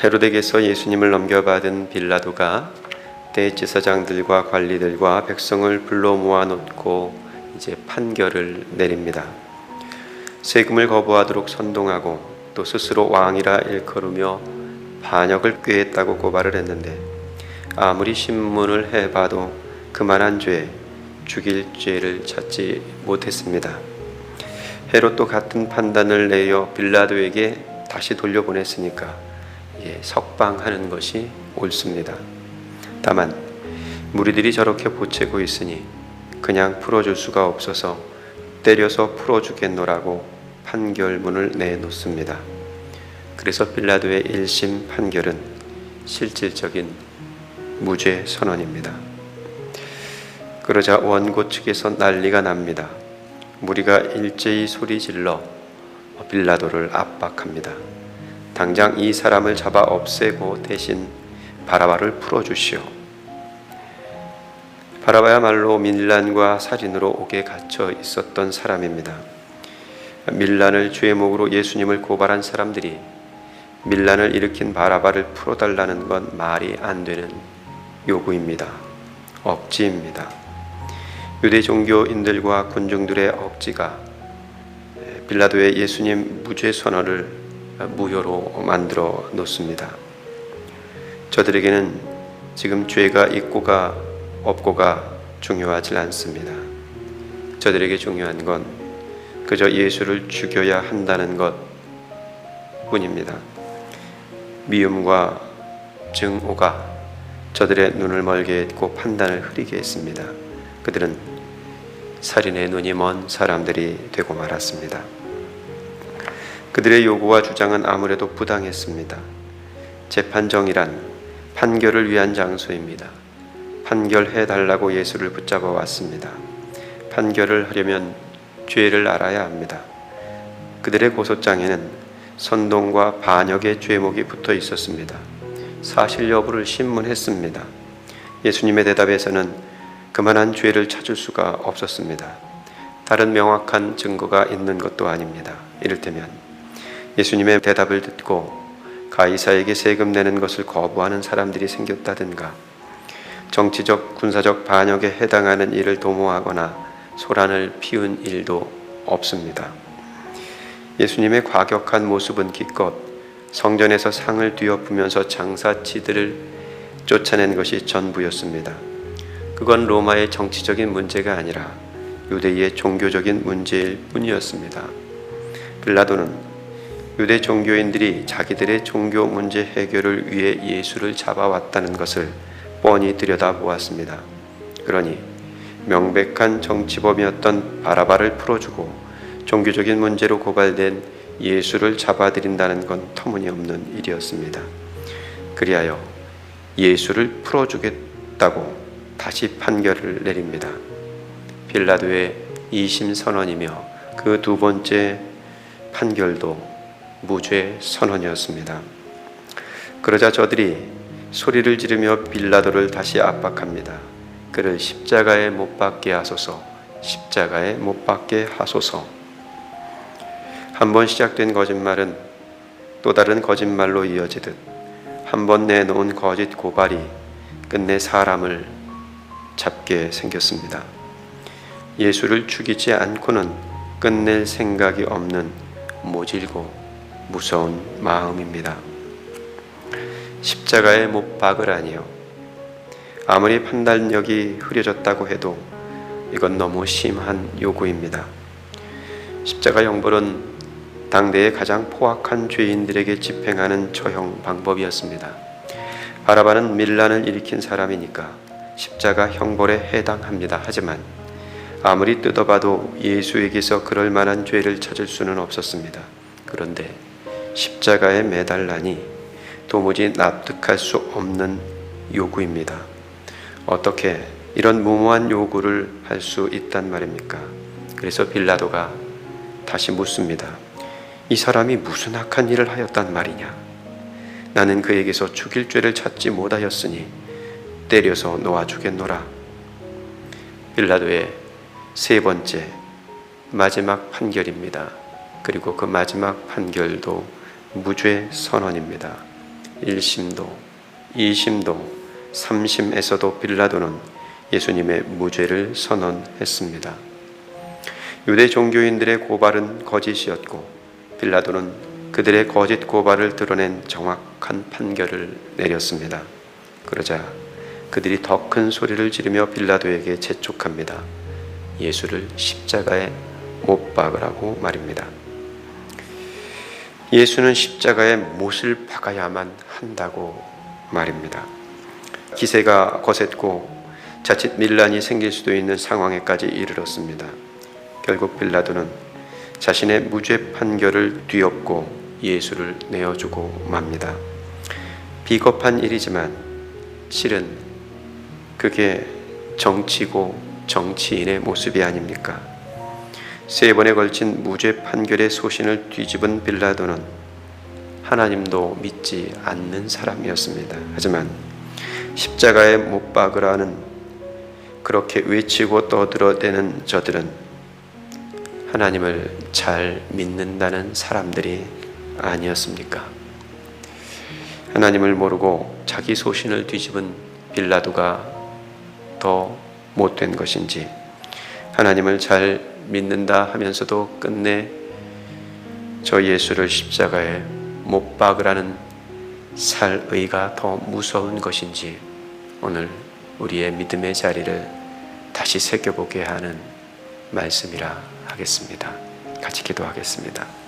헤로데에게서 예수님을 넘겨받은 빌라도가 대제사장들과 관리들과 백성을 불러 모아놓고 이제 판결을 내립니다. 세금을 거부하도록 선동하고 또 스스로 왕이라 일컬으며 반역을 꾀했다고 고발을 했는데 아무리 신문을 해봐도 그만한 죄, 죽일 죄를 찾지 못했습니다. 헤롯도 같은 판단을 내려 빌라도에게 다시 돌려보냈으니까 석방하는 것이 옳습니다. 다만 무리들이 저렇게 보채고 있으니 그냥 풀어줄 수가 없어서 때려서 풀어주겠노라고 판결문을 내놓습니다. 그래서 빌라도의 1심 판결은 실질적인 무죄 선언입니다. 그러자 원고 측에서 난리가 납니다. 무리가 일제히 소리질러 빌라도를 압박합니다. 당장 이 사람을 잡아 없애고 대신 바라바를 풀어주시오. 바라바야말로 밀란과 살인으로 옥에 갇혀 있었던 사람입니다. 밀란을 죄목으로 예수님을 고발한 사람들이 밀란을 일으킨 바라바를 풀어달라는 건 말이 안 되는 요구입니다. 억지입니다. 유대 종교인들과 군중들의 억지가 빌라도의 예수님 무죄 선언을 무효로 만들어 놓습니다. 저들에게는 지금 죄가 있고가 없고가 중요하지 않습니다. 저들에게 중요한 건 그저 예수를 죽여야 한다는 것 뿐입니다. 미움과 증오가 저들의 눈을 멀게 했고 판단을 흐리게 했습니다. 그들은 살인의 눈이 먼 사람들이 되고 말았습니다. 그들의 요구와 주장은 아무래도 부당했습니다. 재판정이란 판결을 위한 장소입니다. 판결해달라고 예수를 붙잡아 왔습니다. 판결을 하려면 죄를 알아야 합니다. 그들의 고소장에는 선동과 반역의 죄목이 붙어 있었습니다. 사실 여부를 신문했습니다. 예수님의 대답에서는 그만한 죄를 찾을 수가 없었습니다. 다른 명확한 증거가 있는 것도 아닙니다. 이를테면 예수님의 대답을 듣고 가이사에게 세금 내는 것을 거부하는 사람들이 생겼다든가 정치적, 군사적 반역에 해당하는 일을 도모하거나 소란을 피운 일도 없습니다. 예수님의 과격한 모습은 기껏 성전에서 상을 뒤엎으면서 장사치들을 쫓아낸 것이 전부였습니다. 그건 로마의 정치적인 문제가 아니라 유대의 종교적인 문제일 뿐이었습니다. 빌라도는 유대 종교인들이 자기들의 종교 문제 해결을 위해 예수를 잡아왔다는 것을 뻔히 들여다보았습니다. 그러니 명백한 정치범이었던 바라바를 풀어주고 종교적인 문제로 고발된 예수를 잡아들인다는 건 터무니없는 일이었습니다. 그리하여 예수를 풀어주겠다고 다시 판결을 내립니다. 빌라도의 2심 선언이며 그 두 번째 판결도 무죄 선언이었습니다. 그러자 저들이 소리를 지르며 빌라도를 다시 압박합니다. 그를 십자가에 못 박게 하소서, 십자가에 못 박게 하소서. 한 번 시작된 거짓말은 또 다른 거짓말로 이어지듯 한 번 내놓은 거짓 고발이 끝내 사람을 잡게 생겼습니다. 예수를 죽이지 않고는 끝낼 생각이 없는 모질고 무서운 마음입니다. 십자가에 못 박으라니요. 아무리 판단력이 흐려졌다고 해도 이건 너무 심한 요구입니다. 십자가 형벌은 당대의 가장 포악한 죄인들에게 집행하는 처형 방법이었습니다. 바라바는 밀란을 일으킨 사람이니까 십자가 형벌에 해당합니다. 하지만 아무리 뜯어봐도 예수에게서 그럴 만한 죄를 찾을 수는 없었습니다. 그런데 십자가에 매달라니 도무지 납득할 수 없는 요구입니다. 어떻게 이런 무모한 요구를 할 수 있단 말입니까? 그래서 빌라도가 다시 묻습니다. 이 사람이 무슨 악한 일을 하였단 말이냐? 나는 그에게서 죽일 죄를 찾지 못하였으니 때려서 놓아주겠노라. 빌라도의 세 번째 마지막 판결입니다. 그리고 그 마지막 판결도 무죄 선언입니다. 1심도, 2심도, 3심에서도 빌라도는 예수님의 무죄를 선언했습니다. 유대 종교인들의 고발은 거짓이었고 빌라도는 그들의 거짓 고발을 드러낸 정확한 판결을 내렸습니다. 그러자 그들이 더 큰 소리를 지르며 빌라도에게 재촉합니다. 예수를 십자가에 못 박으라고 말입니다. 예수는 십자가에 못을 박아야만 한다고 말입니다. 기세가 거셌고 자칫 밀란이 생길 수도 있는 상황에까지 이르렀습니다. 결국 빌라도는 자신의 무죄 판결을 뒤엎고 예수를 내어주고 맙니다. 비겁한 일이지만 실은 그게 정치고 정치인의 모습이 아닙니까? 3번에 걸친 무죄 판결의 소신을 뒤집은 빌라도는 하나님도 믿지 않는 사람이었습니다. 하지만 십자가에 못 박으라는 그렇게 외치고 떠들어대는 저들은 하나님을 잘 믿는다는 사람들이 아니었습니까? 하나님을 모르고 자기 소신을 뒤집은 빌라도가 더 못된 것인지, 하나님을 잘 믿는다 하면서도 끝내 저 예수를 십자가에 못 박으라는 살 의가 더 무서운 것인지 오늘 우리의 믿음의 자리를 다시 새겨보게 하는 말씀이라 하겠습니다. 같이 기도하겠습니다.